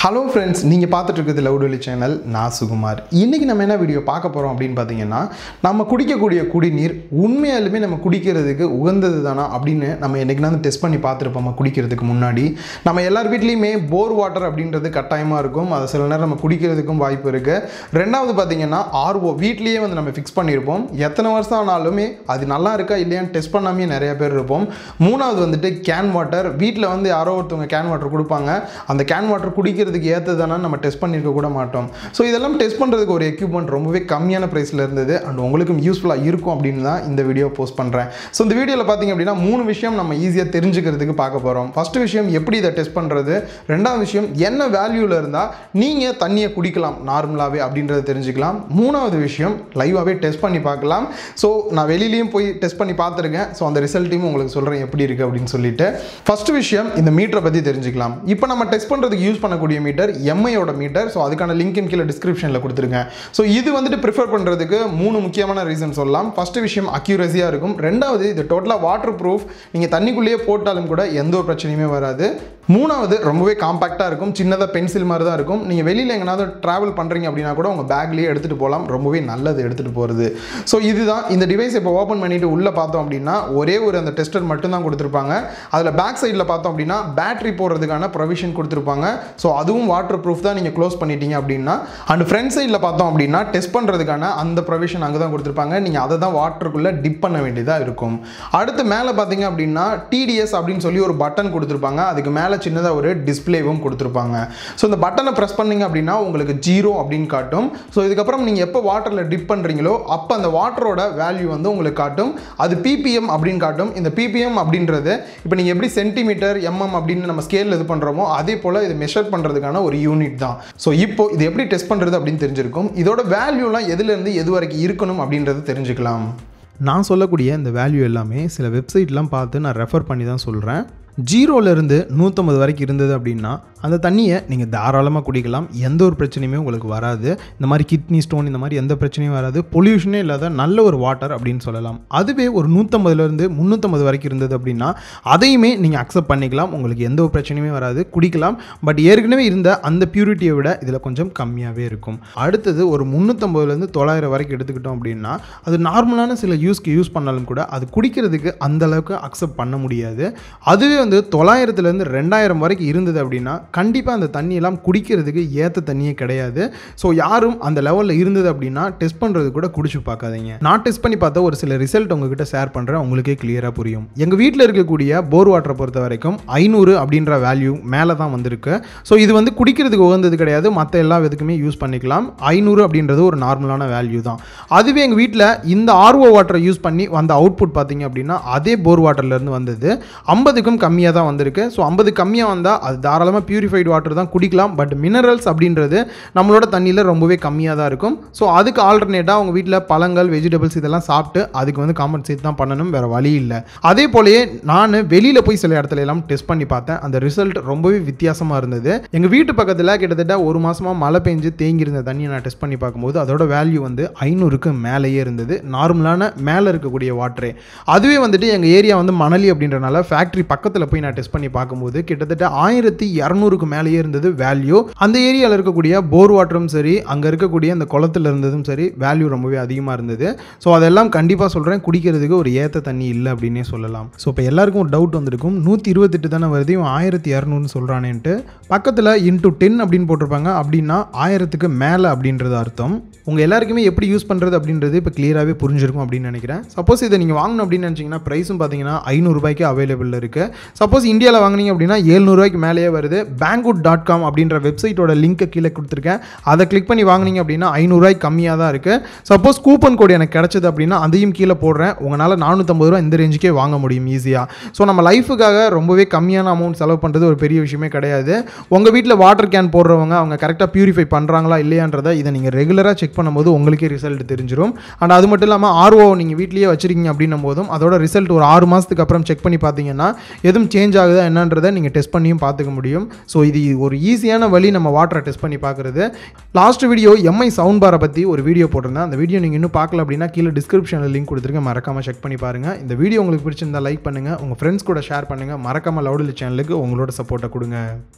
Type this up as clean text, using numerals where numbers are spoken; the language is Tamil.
ஹலோ ஃப்ரெண்ட்ஸ், நீங்கள் பார்த்துட்டு இருக்கிறது லவுடொலி சேனல். நான் சுகுமார். இன்றைக்கி நம்ம என்ன வீடியோ பார்க்க போகிறோம் அப்படின்னு பார்த்தீங்கன்னா, நம்ம குடிக்கக்கூடிய குடிநீர் உண்மையாலுமே நம்ம குடிக்கிறதுக்கு உகந்தது தானா அப்படின்னு நம்ம என்றைக்குனாலும் டெஸ்ட் பண்ணி பார்த்துருப்போம். குடிக்கிறதுக்கு முன்னாடி நம்ம எல்லார் வீட்லேயுமே போர் வாட்டர் அப்படின்றது கட்டாயமாக இருக்கும். அது சில நேரம் நம்ம குடிக்கிறதுக்கும் வாய்ப்பு இருக்குது. ரெண்டாவது பார்த்தீங்கன்னா ஆர்ஓ வீட்லேயே வந்து நம்ம ஃபிக்ஸ் பண்ணியிருப்போம். எத்தனை வருஷம் ஆனாலுமே அது நல்லா இருக்கா இல்லையான்னு டெஸ்ட் பண்ணாமே நிறைய பேர் இருப்போம். மூணாவது வந்துட்டு கேன் வாட்டர். வீட்டில் வந்து யாரோ ஒருத்தவங்க கேன் வாட்டர் கொடுப்பாங்க. அந்த கேன் வாட்டர் குடிக்கிறதுக்கு ஏற்றதானா நம்ம டெஸ்ட் பண்ணியிருக்க கூட மாட்டோம். ஸோ இதெல்லாம் டெஸ்ட் பண்ணுறதுக்கு ஒரு எக்யூப்மெண்ட் ரொம்பவே கம்மியான ப்ரைஸில் இருந்தது. அண்ட் உங்களுக்கும் யூஸ்ஃபுல்லாக இருக்கும் அப்படின்னு தான் இந்த வீடியோ போஸ்ட் பண்ணுறேன். ஸோ இந்த வீடியோவில் பார்த்தீங்க அப்படின்னா 3 விஷயம் நம்ம ஈஸியாக தெரிஞ்சுக்கிறதுக்கு பார்க்க போகிறோம். ஃபஸ்ட்டு விஷயம் எப்படி இதை டெஸ்ட் பண்ணுறது, ரெண்டாவது விஷயம் என்ன வேல்யூவில் இருந்தால் நீங்கள் தண்ணியை குடிக்கலாம் நார்மலாகவே அப்படின்றத தெரிஞ்சுக்கலாம், மூணாவது விஷயம் லைவாகவே டெஸ்ட் பண்ணி பார்க்கலாம். ஸோ நான் வெளியிலையும் போய் டெஸ்ட் பண்ணி பார்த்துருக்கேன். ஸோ அந்த ரிசல்ட்டையும் உங்களுக்கு சொல்கிறேன் எப்படி இருக்குது அப்படின்னு சொல்லிட்டு. ஃபஸ்ட்டு விஷயம் இந்த மீட்டரை பற்றி தெரிஞ்சுக்கலாம். இப்போ நம்ம டெஸ்ட் பண்ணுறதுக்கு யூஸ் பண்ணக்கூடிய மீட்டர் எம்ஐயோட மீட்டர். ஸோ அதுக்கான லிங்க் கீழே டிஸ்கிரிப்ஷனில் கொடுத்துருக்கேன். ஸோ இது வந்துட்டு ப்ரிஃபர் பண்ணுறதுக்கு 3 முக்கியமான ரீசன் சொல்லலாம். ஃபஸ்ட்டு விஷயம் அக்யூரஸியாக இருக்கும். ரெண்டாவது இது டோட்டலாக வாட்டர் ப்ரூஃப். நீங்கள் தண்ணிக்குள்ளேயே போட்டாலும் கூட எந்த ஒரு பிரச்சனையுமே வராது. மூணாவது ரொம்பவே காம்பேக்டாக இருக்கும். சின்னதாக பென்சில் மாதிரி தான் இருக்கும். நீங்கள் வெளியில் எங்கேனாவது ட்ராவல் பண்ணுறீங்க அப்படின்னா கூட உங்கள் பேக்லேயே எடுத்துகிட்டு போகலாம். ரொம்பவே நல்லது எடுத்துகிட்டு போகிறது. ஸோ இதுதான் இந்த டிவைஸ். இப்போ ஓப்பன் பண்ணிவிட்டு உள்ளே பார்த்தோம் அப்படின்னா ஒரே ஒரு அந்த டெஸ்டர் மட்டும்தான் கொடுத்துருப்பாங்க. அதில் பேக் சைடில் பார்த்தோம் அப்படின்னா பேட்டரி போடுறதுக்கான ப்ரொவிஷன் கொடுத்துருப்பாங்க. ஸோ அதுவும் வாட்டர் ப்ரூஃப் தான் நீங்கள் க்ளோஸ் பண்ணிட்டீங்க அப்படின்னா. அண்ட் ஃப்ரண்ட் சைடில் பார்த்தோம் அப்படின்னா டெஸ்ட் பண்ணுறதுக்கான அந்த ப்ரொவிஷன் அங்கே தான் கொடுத்துருப்பாங்க. நீங்கள் அதை தான் வாட்டருக்குள்ளே டிப் பண்ண வேண்டியதாக இருக்கும். அடுத்து மேலே பார்த்தீங்க அப்படின்னா டிடிஎஸ் அப்படின்னு சொல்லி ஒரு பட்டன் கொடுத்துருப்பாங்க. அதுக்கு மேலே சின்னதாக ஒரு டிஸ்பிளேவும் கொடுத்துருப்பாங்க. ஸோ இந்த பட்டனை ப்ரெஸ் பண்ணிங்க அப்படின்னா உங்களுக்கு 0 அப்படின்னு காட்டும். ஸோ இதுக்கப்புறம் நீங்கள் எப்போ வாட்டரில் டிப் பண்ணுறீங்களோ அப்போ அந்த வாட்டரோட வேல்யூ வந்து உங்களுக்கு காட்டும். அது பிபிஎம் அப்படின்னு காட்டும். இந்த பிபிஎம் அப்படின்றது இப்போ நீங்கள் எப்படி சென்டிமீட்டர் எம்எம் அப்படின்னு நம்ம ஸ்கேலில் இது பண்ணுறோமோ அதே போல் இது மெஷர் பண்ணுறதுக்கான ஒரு யூனிட் தான். ஸோ இப்போ இது எப்படி டெஸ்ட் பண்ணுறது அப்படின்னு தெரிஞ்சிருக்கும். இதோட வேல்யூலாம் எதுலேருந்து எது வரைக்கும் இருக்கணும் அப்படின்றத தெரிஞ்சுக்கலாம். நான் சொல்லக்கூடிய இந்த வேல்யூ எல்லாமே சில வெப்சைட்லாம் பார்த்து நான் ரெஃபர் பண்ணி தான் சொல்கிறேன். 0லேருந்து 150 வரைக்கும் இருந்தது அப்படின்னா அந்த தண்ணியை நீங்கள் தாராளமாக குடிக்கலாம். எந்த ஒரு பிரச்சனையுமே உங்களுக்கு வராது. இந்த மாதிரி கிட்னி ஸ்டோன் இந்த மாதிரி எந்த பிரச்சனையும் வராது. பொல்யூஷனே இல்லாத நல்ல ஒரு வாட்டர் அப்படின்னு சொல்லலாம். அதுவே ஒரு 150லேருந்து 350 வரைக்கும் இருந்தது அப்படின்னா அதையுமே நீங்கள் அக்செப்ட் பண்ணிக்கலாம். உங்களுக்கு எந்த ஒரு பிரச்சனையுமே வராது, குடிக்கலாம். பட் ஏற்கனவே இருந்த அந்த பியூரிட்டியை விட இதில் கொஞ்சம் கம்மியாகவே இருக்கும். அடுத்தது ஒரு 350லேருந்து 900 வரைக்கும் எடுத்துக்கிட்டோம் அப்படின்னா அது நார்மலான சில யூஸ்க்கு யூஸ் பண்ணாலும் கூட அது குடிக்கிறதுக்கு அந்தளவுக்கு அக்செப்ட் பண்ண முடியாது. அதுவே வந்து 900லேருந்து 2000 வரைக்கும் இருந்தது அப்படின்னா கண்டிப்பாக அந்த தண்ணியெல்லாம் குடிக்கிறதுக்கு ஏற்ற தண்ணியே கிடையாது. ஸோ யாரும் அந்த லெவலில் இருந்தது அப்படின்னா டெஸ்ட் பண்ணுறது கூட குடிச்சு பார்க்காதீங்க. நான் டெஸ்ட் பண்ணி பார்த்த ஒரு சில ரிசல்ட் உங்ககிட்ட ஷேர் பண்ணுறேன், உங்களுக்கே கிளியராக புரியும். எங்கள் வீட்டில் இருக்கக்கூடிய போர் வாட்டரை பொறுத்த வரைக்கும் 500 அப்படின்ற வேல்யூ மேலே தான் வந்திருக்கு. ஸோ இது வந்து குடிக்கிறதுக்கு உகந்தது கிடையாது, மற்ற எல்லா விதக்குமே யூஸ் பண்ணிக்கலாம். 500 அப்படின்றது ஒரு நார்மலான வேல்யூ தான். அதுவே எங்கள் வீட்டில் இந்த ஆர்ஓ வாட்டரை யூஸ் பண்ணி வந்த அவுட்புட் பார்த்தீங்க அப்படின்னா அதே போர் வாட்டர்லேருந்து வந்தது 50க்கும் கம்மியாக தான் வந்திருக்கு. ஸோ 50 கம்மியாக வந்தால் அது தாராளமாக பியூரிஃபைடு வாட்டர் தான் குடிக்கலாம். பட் மினரல்ஸ் அப்படின்றது நம்மளோட தண்ணியில் ரொம்பவே கம்மியாக தான் இருக்கும். ஸோ அதுக்கு ஆல்டர்னேட்டாக அவங்க வீட்டில் பழங்கள் வெஜிடபிள்ஸ் இதெல்லாம் சாப்பிட்டு அதுக்கு வந்து காம்பன்சேட் தான் பண்ணணும், வேறு வழி இல்லை. அதே போலயே நான் வெளியில் போய் சில இடத்துல எல்லாம் டெஸ்ட் பண்ணி பார்த்தேன். அந்த ரிசல்ட் ரொம்பவே வித்தியாசமாக இருந்தது. எங்கள் வீட்டு பக்கத்தில் கிட்டத்தட்ட ஒரு மாதமாக மழை பெஞ்சு தேங்கியிருந்த தண்ணியை நான் டெஸ்ட் பண்ணி பார்க்கும்போது அதோட வேல்யூ வந்து 500க்கு மேலேயே இருந்தது. நார்மலான மேலே இருக்கக்கூடிய வாட்டரே. அதுவே வந்துட்டு எங்கள் ஏரியா வந்து மணலி அப்படின்றனால ஃபேக்ட்ரி பக்கத்தில் போய் நான் டெஸ்ட் பண்ணி பார்க்கும்போது கிட்டத்தட்ட 1200க்கு மேலேயே இருந்தது வேல்யூ. அந்த ஏரியாவில் இருக்கக்கூடிய போர் வாட்டரும் சரி, அங்கே இருக்கக்கூடிய அந்த குளத்தில் இருந்ததும் சரி, வேல்யூ ரொம்பவே அதிகமாக இருந்தது. ஸோ அதெல்லாம் கண்டிப்பாக சொல்கிறேன், குடிக்கிறதுக்கு ஒரு ஏற்ற தண்ணி இல்லை அப்படின்னே சொல்லலாம். ஸோ இப்போ எல்லாருக்கும் ஒரு டவுட் வந்திருக்கும், 128 தானே வருது, 1200ன்னு சொல்கிறானேன்ட்டு. பக்கத்தில் இன்ட்டு 10 அப்படின்னு போட்டிருப்பாங்க. அப்படின்னா 1000க்கு மேலே அப்படின்றது அர்த்தம். உங்கள் எல்லாருக்குமே எப்படி யூஸ் பண்ணுறது அப்படின்றது இப்போ கிளியராகவே புரிஞ்சிருக்கும் அப்படின்னு நினைக்கிறேன். சப்போஸ் இதை நீங்கள் வாங்கணும் அப்படின்னு நினச்சிங்கன்னா ப்ரைஸும் பார்த்தீங்கன்னா 500 ரூபாய்க்கு அவைலபிள் இருக்குது. சப்போஸ் இந்தியாவில் வாங்கினீங்க அப்படின்னா 700 ரூபாய்க்கு மேலேயே வருது. banggood.com அப்படின்ற வெப்சைட்டோட லிங்க்கை கீழே கொடுத்துருக்கேன். அதை கிளிக் பண்ணி வாங்கினீங்க அப்படின்னா 500 ரூபாய்க்கு கம்மியாக தான் இருக்குது. சப்போஸ் கூப்பன் கோடு எனக்கு கிடச்சிது அப்படின்னா அதையும் கீழே போடுறேன். உங்களால் 450 ரூபா இந்த ரேஞ்சுக்கே வாங்க முடியும் ஈஸியாக. ஸோ நம்ம லைஃபுக்காக ரொம்பவே கம்மியான அமௌண்ட் செலவு பண்ணுறது ஒரு பெரிய விஷயமே கிடையாது. உங்கள் வீட்டில் வாட்டர் கேன் போடுறவங்க அவங்க கரெக்டாக பியூரிஃபை பண்ணுறாங்களா இல்லையான்றதை இதை நீங்கள் ரெகுலராக செக் பண்ணும்போது உங்களுக்கே ரிசல்ட் தெரிஞ்சிடும். அண்ட் அது மட்டும் இல்லாமல் ஆர்ஓ நீங்கள் வீட்லேயே வச்சிருக்கீங்க அப்படின்னும் போதும் அதோட ரிசல்ட் ஒரு 6 மாதத்துக்கு அப்புறம் செக் பண்ணி பார்த்தீங்கன்னா எதுவும் சேஞ்ச் ஆகுதா என்னன்றதை நீங்கள் டெஸ்ட் பண்ணியும் பார்த்துக்க முடியும். ஸோ இது ஒரு ஈஸியான வழி நம்ம வாட்டரை டெஸ்ட் பண்ணி பார்க்குறது. லாஸ்ட் வீடியோ எம்ஐ சவுண்ட் பாரை பற்றி ஒரு வீடியோ போட்டிருந்தேன். அந்த வீடியோ நீங்கள் இன்னும் பார்க்கல அப்படின்னா கீழே டிஸ்கிரிப்ஷனில் லிங்க் கொடுத்துருக்கேன், மறக்காமல் செக் பண்ணி பாருங்கள். இந்த வீடியோ உங்களுக்கு பிடிச்சிருந்தா லைக் பண்ணுங்கள், உங்கள் ஃப்ரெண்ட்ஸ் கூட ஷேர் பண்ணுங்கள். மறக்காமல் லவுடொலி சேனலுக்கு உங்களோட சப்போர்ட்டை கொடுங்க.